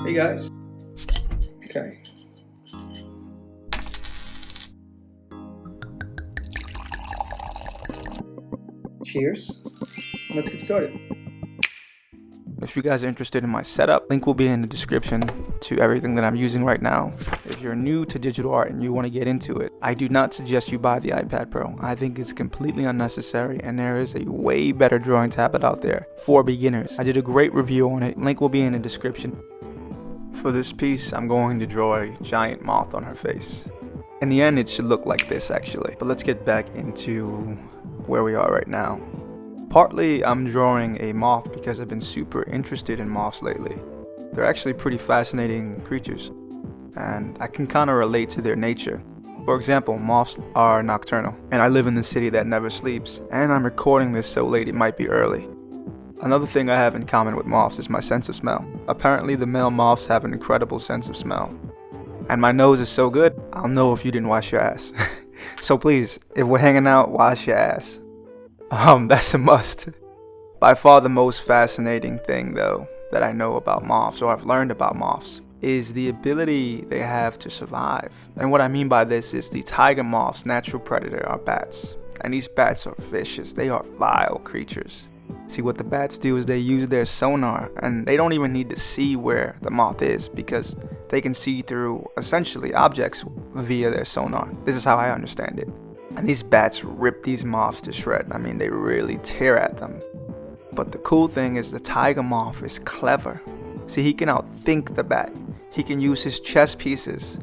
Hey guys. Okay. Cheers. Let's get started. If you guys are interested in my setup, link will be in the description to everything that I'm using right now. If you're new to digital art and you want to get into it, I do not suggest you buy the iPad Pro. I think it's completely unnecessary, and there is a way better drawing tablet out there for beginners. I did a great review on it. Link will be in the description. For this piece, I'm going to draw a giant moth on her face. In the end, it should look like this actually. But let's get back into where we are right now. Partly, I'm drawing a moth because I've been super interested in moths lately. They're actually pretty fascinating creatures, and I can kind of relate to their nature. For example, moths are nocturnal, and I live in the city that never sleeps, and I'm recording this so late it might be early. Another thing I have in common with moths is my sense of smell. Apparently, the male moths have an incredible sense of smell, and my nose is so good, I'll know if you didn't wash your ass. So please, if we're hanging out, wash your ass. That's a must. By far the most fascinating thing, though, that I know about moths, or I've learned about moths, is the ability they have to survive. And what I mean by this is the tiger moth's natural predator are bats. And these bats are vicious. They are vile creatures. See, what the bats do is they use their sonar, and they don't even need to see where the moth is because they can see through, essentially, objects via their sonar. This is how I understand it. And these bats rip these moths to shred. I mean, they really tear at them. But the cool thing is the tiger moth is clever. See, he can outthink the bat. He can use his chess pieces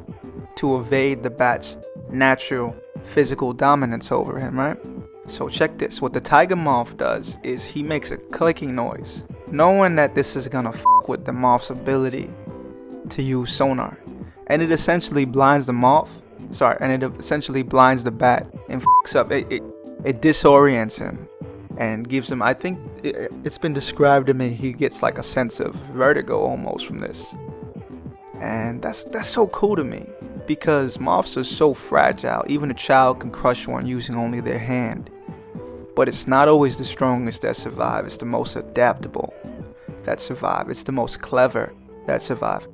to evade the bat's natural physical dominance over him, right? So check this. What the tiger moth does is he makes a clicking noise, knowing that this is gonna with the moth's ability to use sonar. And it essentially blinds the moth. And it essentially blinds the bat and fucks up. It disorients him and gives him, I think it's been described to me, he gets like a sense of vertigo almost from this. And that's so cool to me because moths are so fragile. Even a child can crush one using only their hand. But it's not always the strongest that survive. It's the most adaptable that survive. It's the most clever that survive.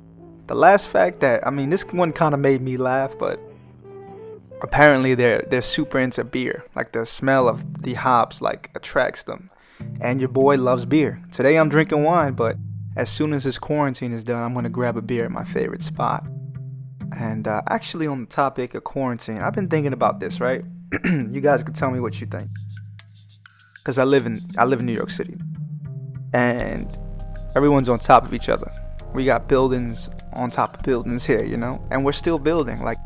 The last fact that, this one kind of made me laugh, but apparently they're super into beer. Like the smell of the hops like attracts them. And your boy loves beer. Today I'm drinking wine, but as soon as this quarantine is done, I'm gonna grab a beer at my favorite spot. And actually on the topic of quarantine, I've been thinking about this, right? You guys can tell me what you think. Cause I live in New York City. And everyone's on top of each other. We got buildings on top of buildings here, and we're still building. Like,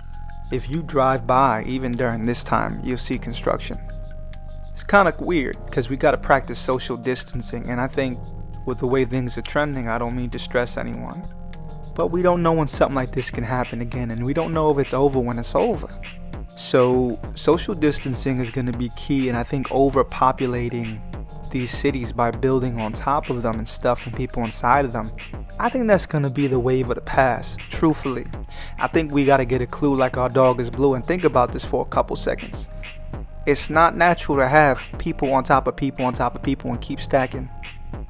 if you drive by, even during this time, you'll see construction. It's kind of weird because we got to practice social distancing. And I think with the way things are trending, I don't mean to stress anyone, but we don't know when something like this can happen again. And we don't know if it's over when it's over. So social distancing is going to be key. And I think overpopulating these cities by building on top of them and stuffing people inside of them, I think that's going to be the wave of the past, truthfully. I think we got to get a clue like our dog is blue and think about this for a couple seconds. It's not natural to have people on top of people on top of people and keep stacking.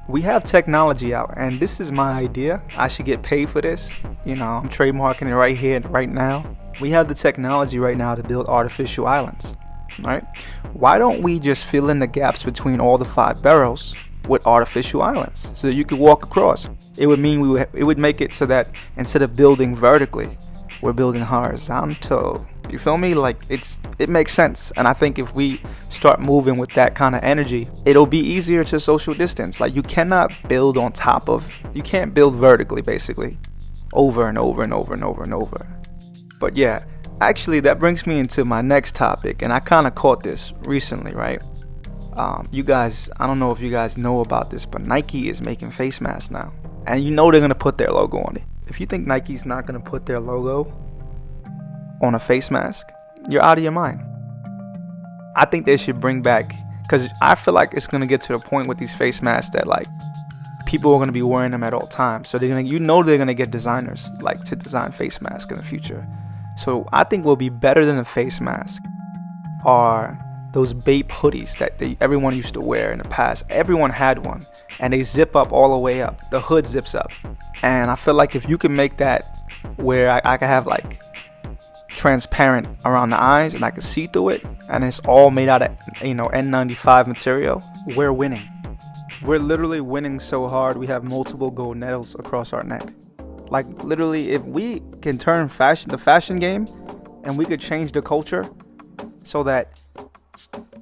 We have technology out, and this is my idea. I should get paid for this. I'm trademarking it right here, right now. We have the technology right now to build artificial islands, right? Why don't we just fill in the gaps between all the 5 boroughs with artificial islands so that you could walk across? It would mean it would make it so that instead of building vertically, we're building horizontal. You feel me? Like it makes sense. And I think if we start moving with that kind of energy, it'll be easier to social distance. Like, you cannot build you can't build vertically basically over and over and over and over and over. But yeah, actually that brings me into my next topic, and I kind of caught this recently, right? You guys, I don't know if you guys know about this, but Nike is making face masks now. And they're going to put their logo on it. If you think Nike's not going to put their logo on a face mask, you're out of your mind. I think they should bring back, because I feel like it's going to get to the point with these face masks that like people are going to be wearing them at all times. So they're going to get designers like to design face masks in the future. So I think will be better than a face mask are those Bape hoodies that everyone used to wear in the past. Everyone had one, and they zip up all the way up. The hood zips up, and I feel like if you can make that where I can have like transparent around the eyes and I can see through it, and it's all made out of N95 material, we're winning. We're literally winning so hard. We have multiple gold medals across our neck. Like literally, if we can turn the fashion game, and we could change the culture so that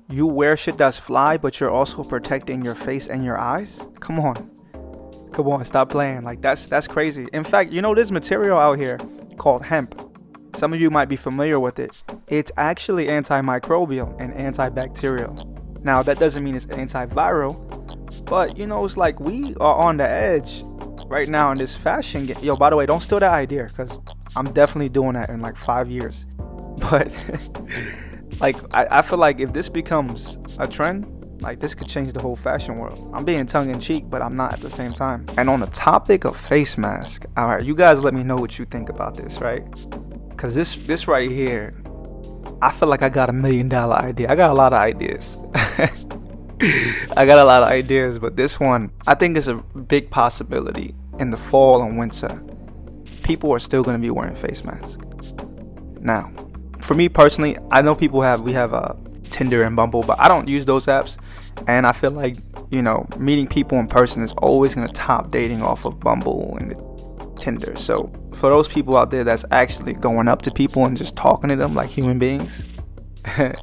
you wear shit that's fly, but you're also protecting your face and your eyes. Come on, stop playing. Like that's crazy. In fact, there's material out here called hemp. Some of you might be familiar with it. It's actually antimicrobial and antibacterial. Now, that doesn't mean it's antiviral, but it's like we are on the edge right now in this fashion game. Yo, by the way, don't steal that idea, because I'm definitely doing that in like 5 years. But like I feel like if this becomes a trend, like this could change the whole fashion world. I'm being tongue-in-cheek, but I'm not at the same time. And on the topic of face mask, all right, you guys let me know what you think about this, right? Because this right here, I feel like I got $1 million idea. I got a lot of ideas. But this one, I think is a big possibility in the fall and winter. People are still going to be wearing face masks. Now, for me personally, I know we have Tinder and Bumble, but I don't use those apps. And I feel like, meeting people in person is always going to top dating off of Bumble and Tinder. So for those people out there that's actually going up to people and just talking to them like human beings, they're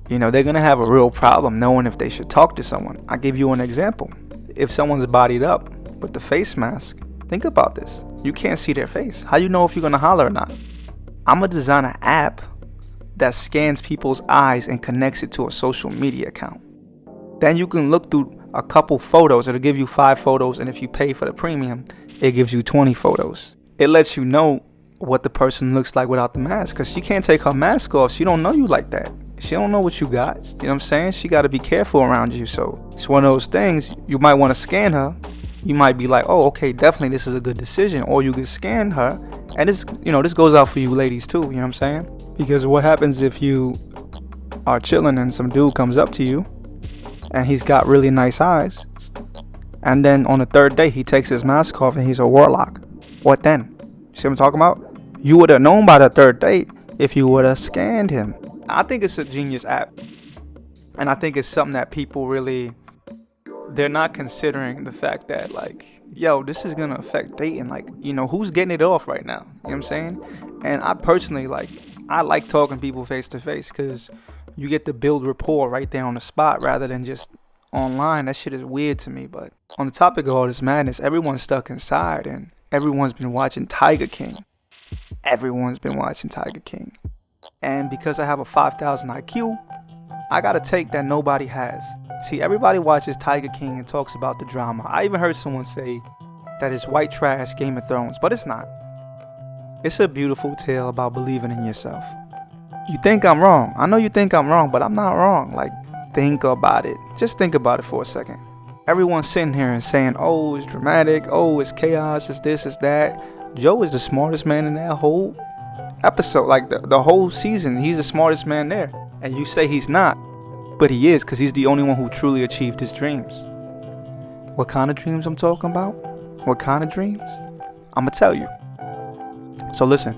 going to have a real problem knowing if they should talk to someone. I'll give you an example. If someone's bodied up with the face mask, think about this. You can't see their face. How you know if you're going to holler or not? I'm going to design an app that scans people's eyes and connects it to a social media account. Then you can look through a couple photos. It'll give you 5 photos, and if you pay for the premium, it gives you 20 photos. It lets you know what the person looks like without the mask, because she can't take her mask off. She don't know you like that. She don't know what you got. You know what I'm saying? She got to be careful around you. So it's one of those things. You might want to scan her. You might be like, oh, okay, definitely this is a good decision. Or you can scan her. And this goes out for you ladies too. You know what I'm saying? Because what happens if you are chilling and some dude comes up to you and he's got really nice eyes, and then on the third day he takes his mask off and he's a warlock? What then? You see what I'm talking about? You would have known by the third date if you would have scanned him. I think it's a genius app, and I think it's something that people they're not considering the fact that, like, yo, this is gonna affect dating. Like, who's getting it off right now? You know what I'm saying? And I personally I like talking to people face to face, because you get to build rapport right there on the spot rather than just online. That shit is weird to me. But on the topic of all this madness, everyone's stuck inside, and everyone's been watching Tiger King. And because I have a 5,000 IQ, I got a take that nobody has. See, everybody watches Tiger King and talks about the drama. I even heard someone say that it's white trash Game of Thrones, but it's not. It's a beautiful tale about believing in yourself. You think I'm wrong. I know you think I'm wrong, but I'm not wrong. Like, think about it. Just think about it for a second. Everyone's sitting here and saying, oh, it's dramatic. Oh, it's chaos. It's this, it's that. Joe is the smartest man in that whole episode. Like, the whole season, he's the smartest man there. And you say he's not, but he is, because he's the only one who truly achieved his dreams. What kind of dreams I'm talking about? What kind of dreams? I'm going to tell you. So listen,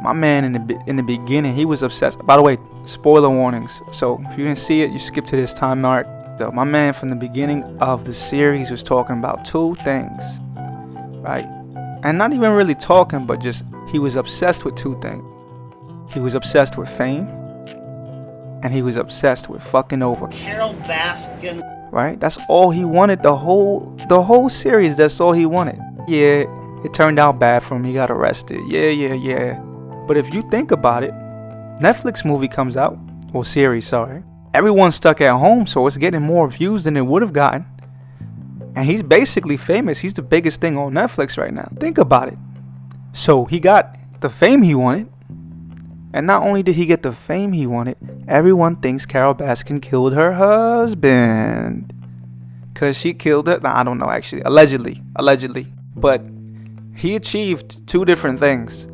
my man in the beginning, he was obsessed. By the way, spoiler warnings. So if you didn't see it, you skip to this time mark. So my man from the beginning of the series was talking about 2 things, right? And not even really talking, but just he was obsessed with 2 things. He was obsessed with fame, and he was obsessed with fucking over Carol Baskin. Right? That's all he wanted. The whole series. That's all he wanted. Yeah, it turned out bad for him. He got arrested. Yeah. But if you think about it, Netflix movie comes out, or series, sorry. Everyone's stuck at home, so it's getting more views than it would have gotten. And he's basically famous. He's the biggest thing on Netflix right now. Think about it. So he got the fame he wanted. And not only did he get the fame he wanted, everyone thinks Carol Baskin killed her husband. Because she killed it. Nah, I don't know, actually. Allegedly. But he achieved 2 different things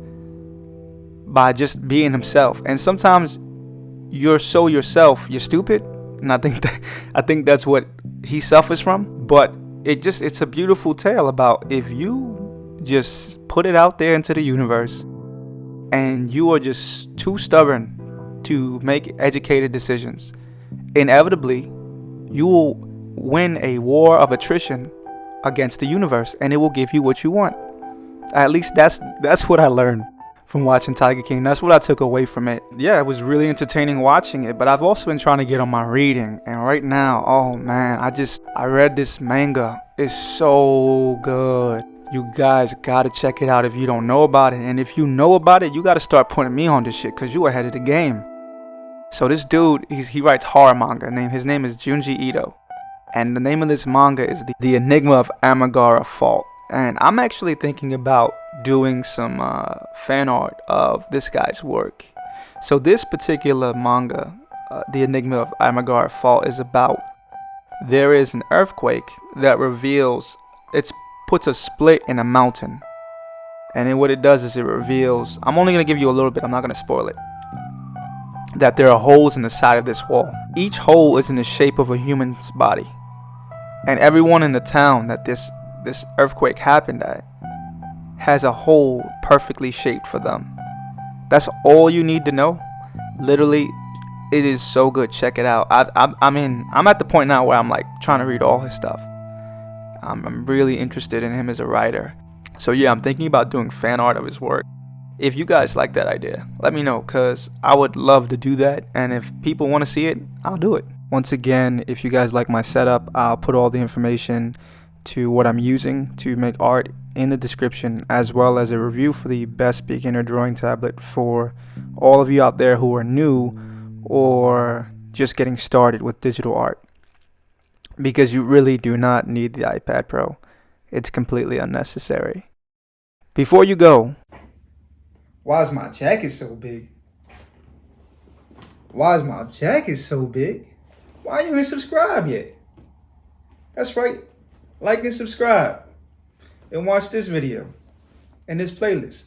by just being himself. And sometimes you're so yourself, you're stupid. And I think that's what he suffers from. But it's a beautiful tale about if you just put it out there into the universe and you are just too stubborn to make educated decisions, inevitably you will win a war of attrition against the universe, and it will give you what you want. At least that's what I learned from watching Tiger King. That's what I took away from it. Yeah, it was really entertaining watching it, but I've also been trying to get on my reading, and right now, oh man, I read this manga. It's so good. You guys gotta check it out if you don't know about it, and if you know about it, you gotta start putting me on this shit, cause you ahead of the game. So this dude, he writes horror manga. His name is Junji Ito, and the name of this manga is The Enigma of Amigara Fault. And I'm actually thinking about doing some fan art of this guy's work. So this particular manga, The Enigma of Amigara Fault, is about there is an earthquake that reveals, puts a split in a mountain. And then what it does is it reveals, I'm only going to give you a little bit, I'm not going to spoil it, that there are holes in the side of this wall. Each hole is in the shape of a human's body. And everyone in the town that this earthquake happened at has a hole perfectly shaped for them. That's all you need to know. Literally, it is so good. Check it out. I'm at the point now where I'm like trying to read all his stuff. I'm really interested in him as a writer. So yeah, I'm thinking about doing fan art of his work. If you guys like that idea, let me know, because I would love to do that. And if people want to see it, I'll do it. Once again, if you guys like my setup, I'll put all the information to what I'm using to make art in the description, as well as a review for the best beginner drawing tablet for all of you out there who are new or just getting started with digital art, because you really do not need the iPad Pro. It's completely unnecessary. Before you go, Why is my jacket so big? Why is my jacket so big? Why you ain't subscribed yet? That's right. Like and subscribe. And watch this video and this playlist.